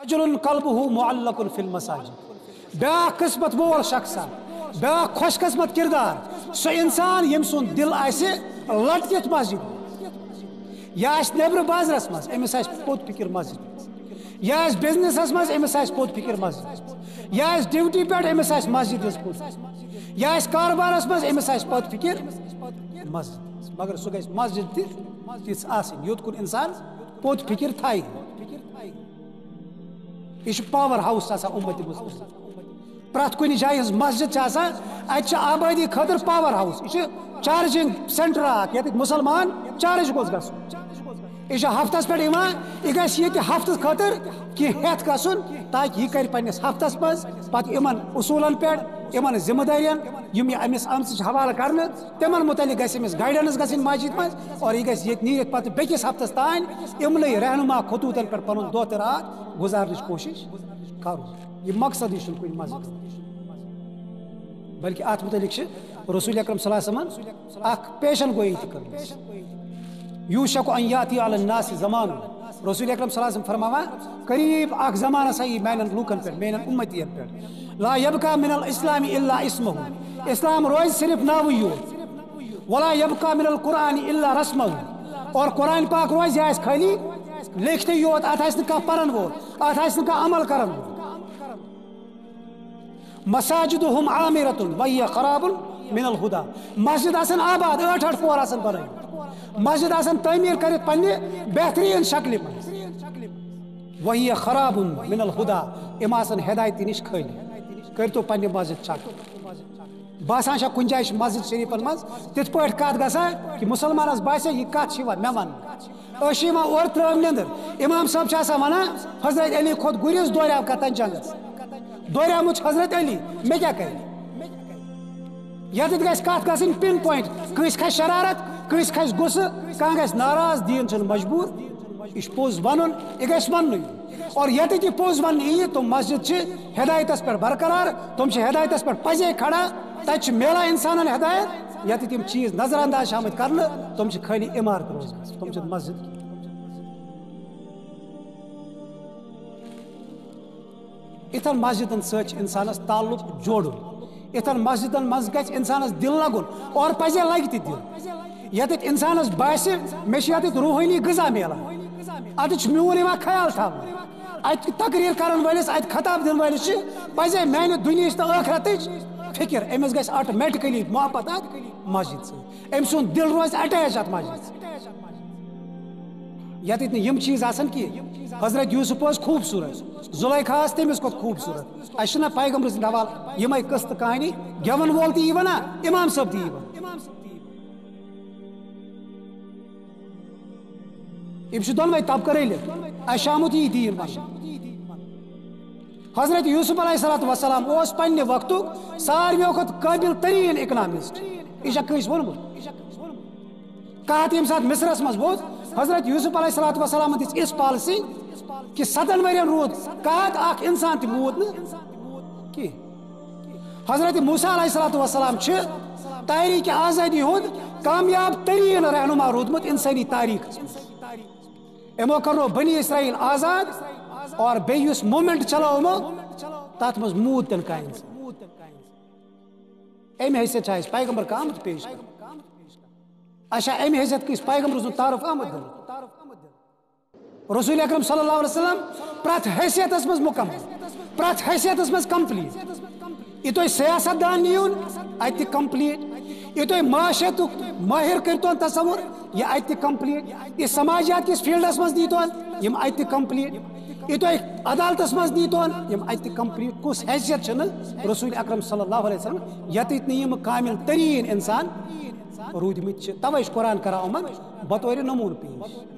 رجل قلبه معلق في المساجد بیاکھ قسمت وول شخص بیاکھ خوش قسمت کردار سو انسان یم سن دل آسہِ لٹکِتھ مسجد یا آسہِ نیبرٕ بازرس منٛز أمِس آسہِ پوٚت فِکر مسجد یا آسہِ بِزنسس منٛز أمِس آسہِ پوٚت فِکر مسجد یا آسہِ ڈیوٹی پٮ۪ٹھ أمِس آسہِ مسجد ہٕنٛز پوٚت یا آسہِ کاربارس منٛز أمِس آسہِ پوٚت فِکر مسجد مگر سُہ گژھِ مسجد تہِ تِژھ آسٕنۍ یوٚت کُن انسان پوٚت فِکر تھایہِ یہ چھُ پاور ہاؤس آسان اُمت مُسلِم پرٛٮ۪تھ کُنہِ جایہِ ہٕنٛز مسجد چھِ آسان اَتہِ چھِ آبٲدی خٲطرٕ پاور ہاؤس یہِ چھُ چارجِنگ سینٹر اکھ ییٚتٮ۪تھ مُسلمان چارج گوٚژھ گژھُن یہ چھُ ہفتس پٮ۪ٹھ یِوان یہِ گژھِ ییٚتہِ ہفتہٕ خٲطرٕ کینٛہہ ہٮ۪تھ گژھُن تاکہِ یہِ کرِ پننِس ہفتس منٛز پتہٕ یِمن اصوٗلن پٮ۪ٹھ یِمن ذمہٕ دٲرین یِم یہِ أمِس آمژٕ چھِ حوالہٕ کرنہٕ تِمن متعلق گژھِ أمِس گایڈنس گژھٕنۍ مسجد منٛز اور یہِ گژھِ ییٚتہِ نیٖرِتھ پتہٕ بیٚکِس ہفتس تانۍ یِمنٕے رہنما خطوٗطن پٮ۪ٹھ پنُن دۄہ تہٕ رات گُزارنٕچ کوٗشش کرُن یہِ مقصدٕے چھُنہٕ کُنہِ مسجد بلکہ اتھ متعلق چھِ رسول اکرم صلی اللہ علیہ وسلم اکھ پیشن گوئی تہِ کٔرمٕژ یوشک ان یاتی علی الناس زمان رسول اکرم صلی اللہ علیہ وسلم فرماوان قریب اکھ زمانہ سا یی میانٮ۪ن لوٗکن پٮ۪ٹھ میانٮ۪ن اُمتین پٮ۪ٹھ لا یبقى من الاسلام الا اسمه اسلام روزِ صرف ناوٕے یوت ولا یبقى من القرآن الا رسمه اور قرآن پاک روزِ آسہِ خٲلی لیکھتٕے یوت اتھ آسہِ نہٕ کانٛہہ پرن وول اتھ آسہِ نہٕ کانٛہہ عمل کرن وول مساجدهم عامرة وهي خراب من الهدى مسجد آسن آباد 8 پور آسن بنٲیِتھ مسجد آسن تعمیٖر کٔرِتھ پننہِ بہتریٖن شکلہِ منٛز وهي خراب من الهدى یِم آسن ہدایتہِ نِش خٲلی کٔرۍتو پننہِ مسجد چھک باسان چھا کُنہِ جایہِ چھِ مسجد شریٖفن منٛز تِتھ پٲٹھۍ کتھ گژھان کہِ مُسلمانس باسہِ یہِ کتھ چھِ یِوان مےٚ وننہٕ أسۍ چھِ یِوان اورٕ ترٛٲو نیٚنٛدٕر امام صٲب چھِ آسان ونان حضرت علی کھوٚت گُرِس دوریاو کتن جنگس دوریومُت چھُ حضرت علی مےٚ کیٛاہ کرِ ییٚتٮ۪تھ گژھِ کتھ گژھٕنۍ پِن پوینٹ کٲنٛسہِ کھسہِ شرارت کٲنٛسہِ کھسہِ غُصہٕ کانٛہہ گژھِ ناراض دیٖن چھُنہٕ مجبوٗر یہِ چھُ پوٚز ونُن یہِ گژھِ وننُے اور ییٚتٮ۪تھ یہِ پوٚز وننہٕ یِیہِ تِم مسجد چھِ ہدایتس پٮ۪ٹھ برقرار تِم چھِ ہدایتس پٮ۪ٹھ پزے کھڑا تتہِ چھِ میلان انسانن ہدایت ییٚتٮ۪تھ یِم چیٖز نظر انداز چھِ آمٕتۍ کرنہٕ تِم چھِ خٲلی عمارت روزان تِم چھِنہٕ مسجد کینٛہہ یِتھن مسجدن سۭتۍ چھِ انسانس تعلق جوڑُن یِتھن مسجدن منٛز گژھِ انسانس دل لگُن اور پزے لگہِ تہِ دل ییٚتٮ۪تھ انسانس باسہِ مےٚ چھِ ییٚتٮ۪تھ روحٲنی غذا میلان اتہِ چھُ میون یِوان خیال تھاونہٕ اتہِ تقریٖر کرن وٲلِس اتہِ خطاب دِنہٕ وٲلِس چھِ پزے میانہِ دُنہِچ تہٕ ٲخرتٕچ فکر أمِس گژھِ آٹومیٹِکلی محبت اتھ مسجد سۭتۍ أمۍ سُنٛد دل روزِ اٹیچ اتھ مسجد سۭتۍ ییٚتٮ۪تھ نہٕ یِم چیٖز آسان کینٛہہ حضرت یوٗسف اوس خوٗبصوٗرت زُلیکھا ٲس تٔمِس کھۄتہٕ خوٗبصوٗرت اَسہِ چھُنہ پیغمبر سٕنٛدِ حوالہٕ یِمے قٕصہٕ تہٕ کہانی گٮ۪وَن وول تہِ یی وَنان اِمام صٲب تہِ یی وَنان یِم چھِ دۄنوَے طبقہٕ رٔلِتھ اَسہِ چھُ آمُت یی دیٖن وَننہٕ حضرت یوٗسف علیہ الصلوۃ والسلام اوس پننہِ وقتُک ساروِیو کھۄتہٕ قٲبِل تریٖن اِکنامِسٹ یہِ چھا کٲنٛسہِ ووٚنمُت کَتھ ییٚمہِ ساتہٕ مصرس منٛز ووت حضرت یوٗسف علیہ الصلوۃ والسلامن دِژ یِژھ پالسی کہ 7 ؤرین روٗد کَتھ اکھ اِنسان تہِ موٗد نہٕ کینٛہہ حضرت موسیٰ علیہ الصلوۃ والسلام چھِ تحریٖکہِ آزٲدی ہُنٛد کامیاب تریٖن رہنما روٗدمُت اِنسٲنی تاریٖخس منٛز یِمو کرنو بنی اسرائیل آزاد اور بیٚیہِ یُس موٗمینٹ چلو یِمو تتھ منٛز موٗد تہِ نہٕ کانٛہہ اِنسان امہِ حیثیت چھا اَسہِ پیغمبر کانٛہہ آمُت پیش کرنہٕ اچھا امہِ حیثیت کٲنٛسہِ پیغمبر سُنٛد تعارُف آمُت دِنہٕ رسول اکرم صلی اللہ علیہ وسلم پرٛٮ۪تھ حیثیتس منٛز مُکمل پرٛٮ۪تھ حیثیتس منٛز کمپلیٖٹ یہِ تُہۍ سیاست دان نِیوُن اتہِ تہِ کمپلیٖٹ یہِ تُہۍ معاشرتُک مٲہِر کٔرۍتون تصور یہِ اتہِ تہِ کمپلیٖٹ یہِ سماجیات کِس فیٖلڈس منٛز دیٖتون یِم اتہِ تہِ کمپلیٖٹ یہِ تُہۍ عدالتس منٛز دیٖتون یِم اتہِ تہِ کمپلیٖٹ کُس حیثیت چھُنہٕ رسول اکرم صلی اللہ علیہ وسلم ییٚتٮ۪تھ نہٕ یِم کامل تریٖن انسان روٗدمٕتۍ چھِ توے چھُ قرآن کران یِمن بطورِ نموٗنہٕ پیش